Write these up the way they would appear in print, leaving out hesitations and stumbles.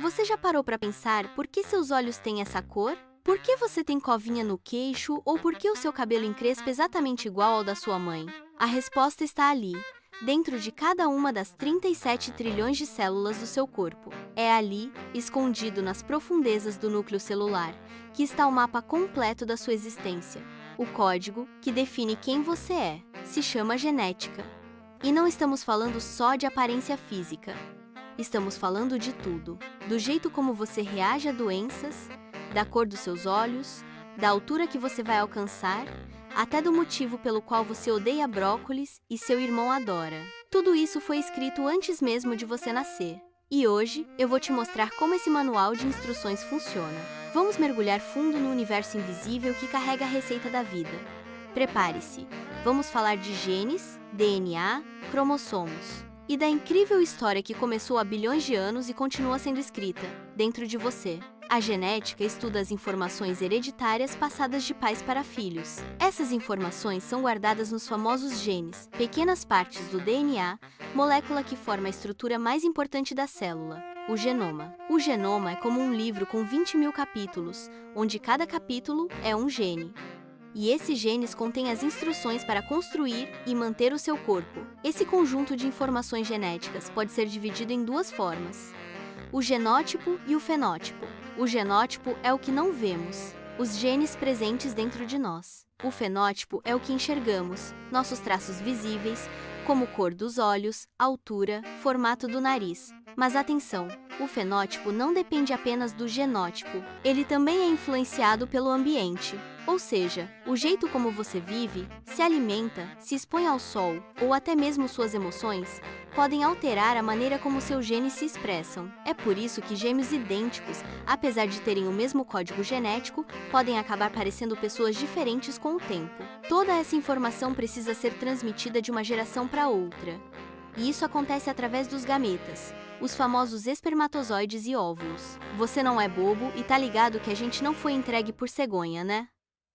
Você já parou para pensar por que seus olhos têm essa cor? Por que você tem covinha no queixo ou por que o seu cabelo encrespa exatamente igual ao da sua mãe? A resposta está ali, dentro de cada uma das 37 trilhões de células do seu corpo. É ali, escondido nas profundezas do núcleo celular, que está o mapa completo da sua existência. O código, que define quem você é, se chama genética. E não estamos falando só de aparência física. Estamos falando de tudo, do jeito como você reage a doenças, da cor dos seus olhos, da altura que você vai alcançar, até do motivo pelo qual você odeia brócolis e seu irmão adora. Tudo isso foi escrito antes mesmo de você nascer. E hoje, eu vou te mostrar como esse manual de instruções funciona. Vamos mergulhar fundo no universo invisível que carrega a receita da vida. Prepare-se, vamos falar de genes, DNA, cromossomos. E da incrível história que começou há bilhões de anos e continua sendo escrita, dentro de você. A genética estuda as informações hereditárias passadas de pais para filhos. Essas informações são guardadas nos famosos genes, pequenas partes do DNA, molécula que forma a estrutura mais importante da célula, o genoma. O genoma é como um livro com 20 mil capítulos, onde cada capítulo é um gene. E esses genes contêm as instruções para construir e manter o seu corpo. Esse conjunto de informações genéticas pode ser dividido em duas formas: o genótipo e o fenótipo. O genótipo é o que não vemos, os genes presentes dentro de nós. O fenótipo é o que enxergamos, nossos traços visíveis, como cor dos olhos, altura, formato do nariz. Mas atenção, o fenótipo não depende apenas do genótipo, ele também é influenciado pelo ambiente. Ou seja, o jeito como você vive, se alimenta, se expõe ao sol, ou até mesmo suas emoções, podem alterar a maneira como seus genes se expressam. É por isso que gêmeos idênticos, apesar de terem o mesmo código genético, podem acabar parecendo pessoas diferentes com o tempo. Toda essa informação precisa ser transmitida de uma geração para outra. E isso acontece através dos gametas, os famosos espermatozoides e óvulos. Você não é bobo e tá ligado que a gente não foi entregue por cegonha, né?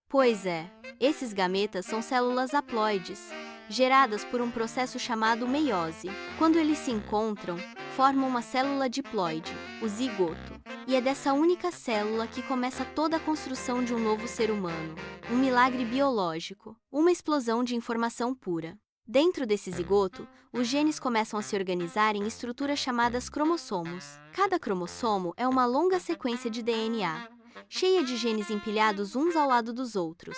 Pois é, esses gametas são células haploides, geradas por um processo chamado meiose. Quando eles se encontram, formam uma célula diploide, o zigoto. E é dessa única célula que começa toda a construção de um novo ser humano. Um milagre biológico, uma explosão de informação pura. Dentro desse zigoto, os genes começam a se organizar em estruturas chamadas cromossomos. Cada cromossomo é uma longa sequência de DNA, cheia de genes empilhados uns ao lado dos outros.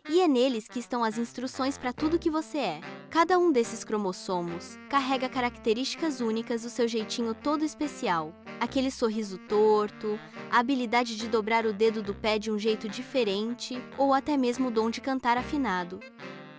E é neles que estão as instruções para tudo que você é. Cada um desses cromossomos carrega características únicas do seu jeitinho todo especial. Aquele sorriso torto, a habilidade de dobrar o dedo do pé de um jeito diferente, ou até mesmo o dom de cantar afinado.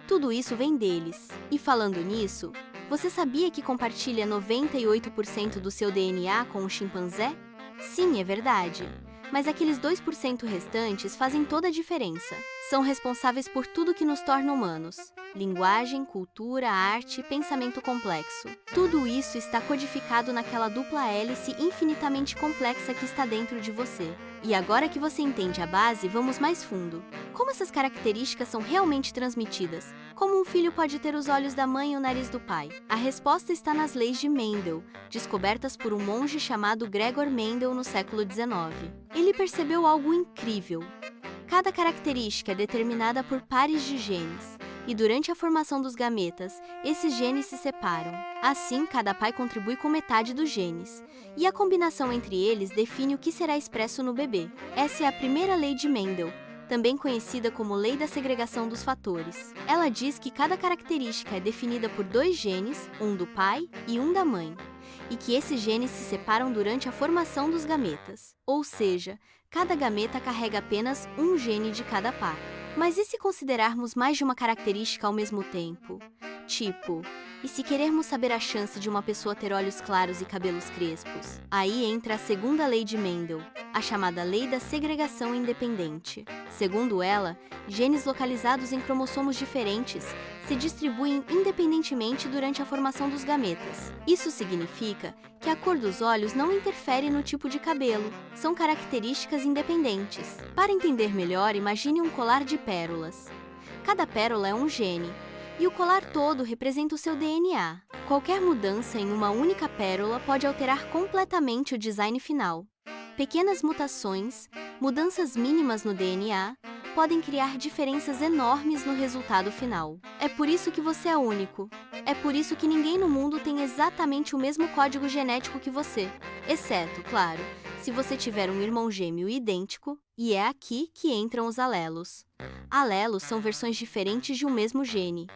Tudo isso vem deles. E falando nisso, você sabia que compartilha 98% do seu DNA com o chimpanzé? Sim, é verdade. Mas aqueles 2% restantes fazem toda a diferença. São responsáveis por tudo que nos torna humanos: linguagem, cultura, arte, pensamento complexo. Tudo isso está codificado naquela dupla hélice infinitamente complexa que está dentro de você. E agora que você entende a base, vamos mais fundo. Como essas características são realmente transmitidas? Como um filho pode ter os olhos da mãe e o nariz do pai? A resposta está nas leis de Mendel, descobertas por um monge chamado Gregor Mendel no século XIX. Ele percebeu algo incrível. Cada característica é determinada por pares de genes, e durante a formação dos gametas, esses genes se separam. Assim, cada pai contribui com metade dos genes, e a combinação entre eles define o que será expresso no bebê. Essa é a primeira lei de Mendel, também conhecida como Lei da Segregação dos Fatores. Ela diz que cada característica é definida por 2 genes, um do pai e um da mãe, e que esses genes se separam durante a formação dos gametas. Ou seja, cada gameta carrega apenas um gene de cada par. Mas e se considerarmos mais de uma característica ao mesmo tempo? Tipo, e se querermos saber a chance de uma pessoa ter olhos claros e cabelos crespos? Aí entra a segunda lei de Mendel, a chamada Lei da Segregação Independente. Segundo ela, genes localizados em cromossomos diferentes se distribuem independentemente durante a formação dos gametas. Isso significa que a cor dos olhos não interfere no tipo de cabelo, são características independentes. Para entender melhor, imagine um colar de pérolas. Cada pérola é um gene, e o colar todo representa o seu DNA. Qualquer mudança em uma única pérola pode alterar completamente o design final. Pequenas mutações, mudanças mínimas no DNA, podem criar diferenças enormes no resultado final. É por isso que você é único. É por isso que ninguém no mundo tem exatamente o mesmo código genético que você. Exceto, claro, se você tiver um irmão gêmeo idêntico, e é aqui que entram os alelos. Alelos são versões diferentes de um mesmo gene.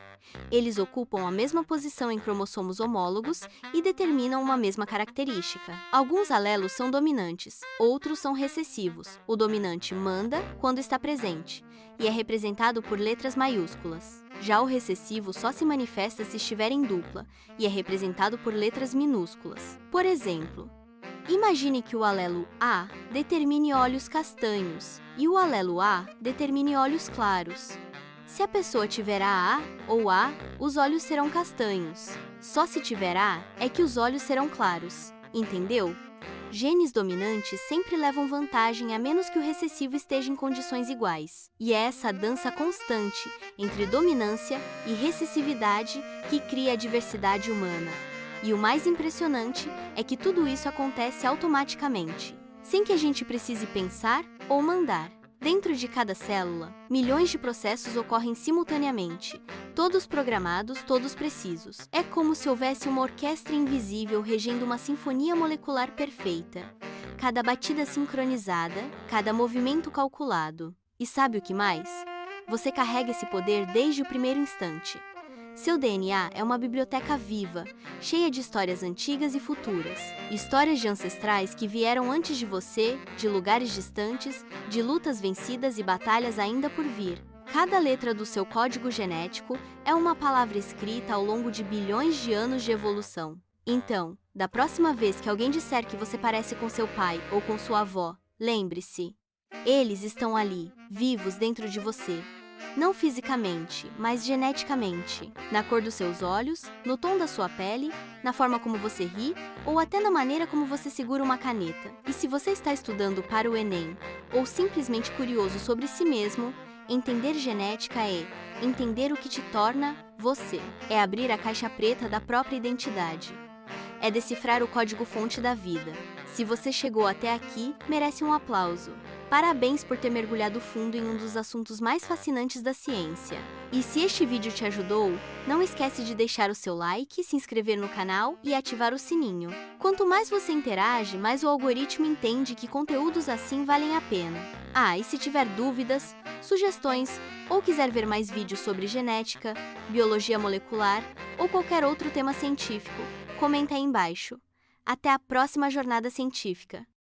Eles ocupam a mesma posição em cromossomos homólogos e determinam uma mesma característica. Alguns alelos são dominantes, outros são recessivos. O dominante manda quando está presente, e é representado por letras maiúsculas. Já o recessivo só se manifesta se estiver em dupla, e é representado por letras minúsculas. Por exemplo, imagine que o alelo A determine olhos castanhos, e o alelo A determine olhos claros. Se a pessoa tiver AA ou A, os olhos serão castanhos. Só se tiver A é que os olhos serão claros. Entendeu? Genes dominantes sempre levam vantagem a menos que o recessivo esteja em condições iguais. E é essa dança constante entre dominância e recessividade que cria a diversidade humana. E o mais impressionante é que tudo isso acontece automaticamente, sem que a gente precise pensar ou mandar. Dentro de cada célula, milhões de processos ocorrem simultaneamente, todos programados, todos precisos. É como se houvesse uma orquestra invisível regendo uma sinfonia molecular perfeita. Cada batida sincronizada, cada movimento calculado. E sabe o que mais? Você carrega esse poder desde o primeiro instante. Seu DNA é uma biblioteca viva, cheia de histórias antigas e futuras. Histórias de ancestrais que vieram antes de você, de lugares distantes, de lutas vencidas e batalhas ainda por vir. Cada letra do seu código genético é uma palavra escrita ao longo de bilhões de anos de evolução. Então, da próxima vez que alguém disser que você parece com seu pai ou com sua avó, lembre-se: eles estão ali, vivos dentro de você. Não fisicamente, mas geneticamente, na cor dos seus olhos, no tom da sua pele, na forma como você ri ou até na maneira como você segura uma caneta. E se você está estudando para o Enem ou simplesmente curioso sobre si mesmo, entender genética é entender o que te torna você. É abrir a caixa preta da própria identidade. É decifrar o código-fonte da vida. Se você chegou até aqui, merece um aplauso. Parabéns por ter mergulhado fundo em um dos assuntos mais fascinantes da ciência. E se este vídeo te ajudou, não esquece de deixar o seu like, se inscrever no canal e ativar o sininho. Quanto mais você interage, mais o algoritmo entende que conteúdos assim valem a pena. Ah, e se tiver dúvidas, sugestões ou quiser ver mais vídeos sobre genética, biologia molecular ou qualquer outro tema científico, comenta aí embaixo. Até a próxima jornada científica!